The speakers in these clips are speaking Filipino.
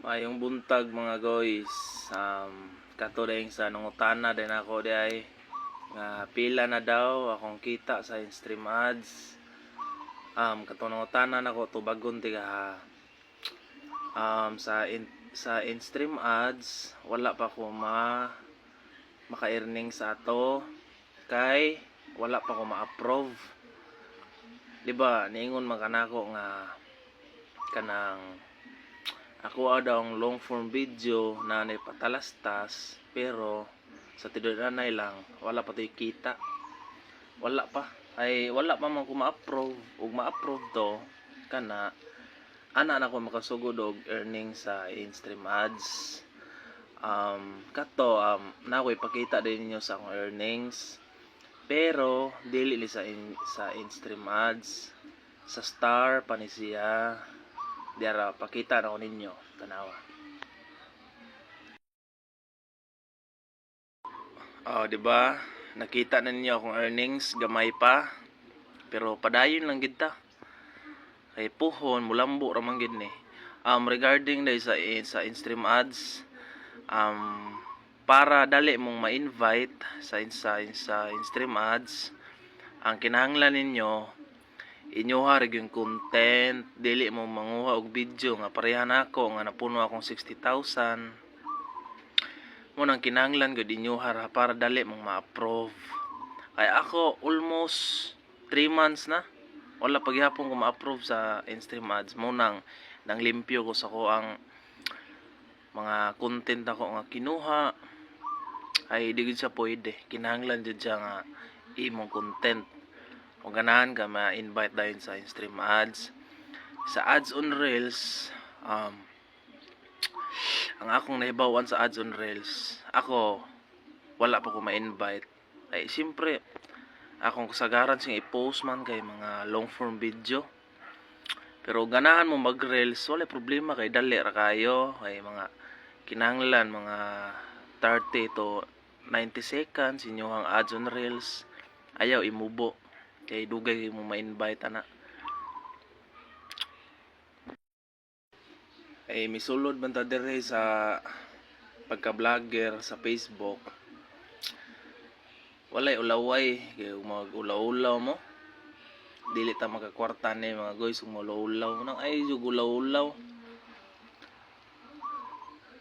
Mayong buntag mga guys. Katulad sa nangutana din ako di ay nga pila na daw akong kita sa in-stream ads. Katong nangutana nako tubagon tiga sa in-stream ads wala pa ko maka-earning sa ato kay wala pa ko ma-approve. Diba niingon man kanako nga kanang ako daw ang long form video na patalastas pero sa tinuod-anay lang wala pa to'y kita. Wala pa man ko ma-approve ug ma-approve to kana ana na ko makasugod og earning sa in-stream ads. Na ko ipakita din ninyo sa akong earnings pero dili ni sa in-stream ads, sa star pa ni siya. Diara pakita na ko ninyo tanawa. Di ba? Nakita na ninyo akong earnings, gamay pa. Pero padayon lang gid ta. Kay puhon mulambo ra man gid ni. Regarding dai sa in-stream ads, para dali mong ma-invite sa in-stream ads, ang kinahanglan ninyo inyoha rig yung content, dili mo manguha og video nga pareha nako nga napuno akong 60,000. Mo nang kinahanglan gud inyoha para dali mong ma-approve. Kay ako almost 3 months na wala pagyapon ko ma-approve sa in-stream ads. Mo nang limpyo ko sa ko ang mga content ako nga kinuha ay di gud siya pwede. Kinahanglan jud siya nga imong content. Kung ganahan ka ma-invite dahil sa in-stream ads. Sa ads on reels, ang akong nahibawan sa ads on reels, ako wala pa ko ma-invite. Ay siyempre akong kasagaran sing i-post man kay mga long form video. Pero ganahan mo mag-reels, wala problema kay dali ra kayo. Kay mga kinahanglan mga 30 to 90 seconds inyohang ads on reels. Ayaw imubo. Kay dugay mo ma-invite ana. Ay misulod man ta dire sa pagka-vlogger sa Facebook. Walay ulaway kay mag ulaw-ulaw mo. Dili ta magakwarta ni mga guys kung ulaw-ulaw nang ay jug ulaw-ulaw.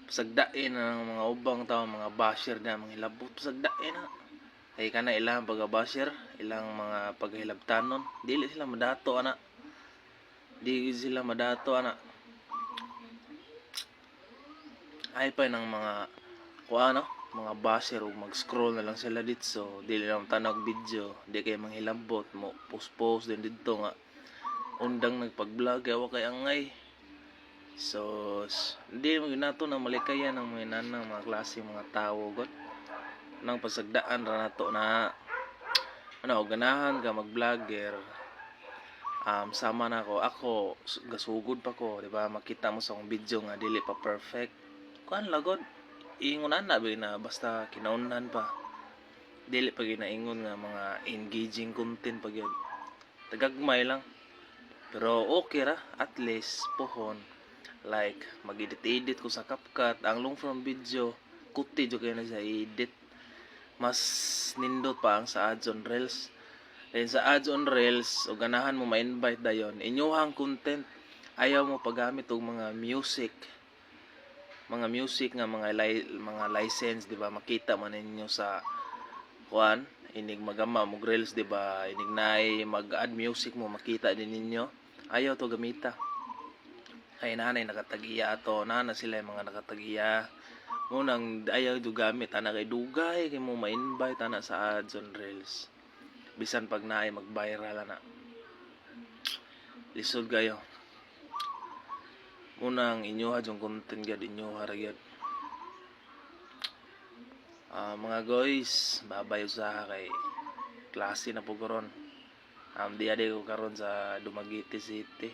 Pasagdain ang mga ubang tao, mga basher na mga hilabot, pasagdain na. Ay kana ilang pagabasher, ilang mga paghilabtanon, dili sila madato ana. Dili sila madato ana. Ay pa nang mga kuano, mga basher ug mag-scroll na lang sila dito, dili lang tanag video, di kay manghilabot mo post din dito nga undang nagpag-vlog kay wa kay angay. So, hindi mo ginato na malikayan ng mga nanang mga klase mga tao god. Nang pasagdaan ra nato na ganahan ka mag-vlogger. Sama na ako gasugod pa ko, di ba? Makita mo sa akong video nga dili pa perfect. Kuan lagod. Ingon na na basta kinaunan pa. Dili pa ginaingon nga mga engaging content pa gyud. Tagagmay lang. Pero okay ra, at least pohon. Like mag-edit ko sa CapCut, ang long form video, kuti jud kay na sa edit. Mas nindot pa ang sa ads on reels. Then sa ads on reels, o ganahan mo ma-invite dayon, inyohang content, ayaw mo paggamit og mga music nga mga license, di ba? Makita man ninyo sa kuan, inig magama mo reels, di ba? Inig nay mag-add music mo, makita din ninyo. Ayaw to gamita. Kay nanay nakatagiya ato, nana sila yung mga nakatagiya. Munang ayaw do gamit ana kay dugay kay mo ma-invite ana sa ads on reels. Bisan pag naay mag-viral ana. Lisod kayo. Munang inyoha yung content gyud inyoha ra gyud. Mga guys, babay usaha kay klase na po karon. Di ade ko karon sa Dumaguete City.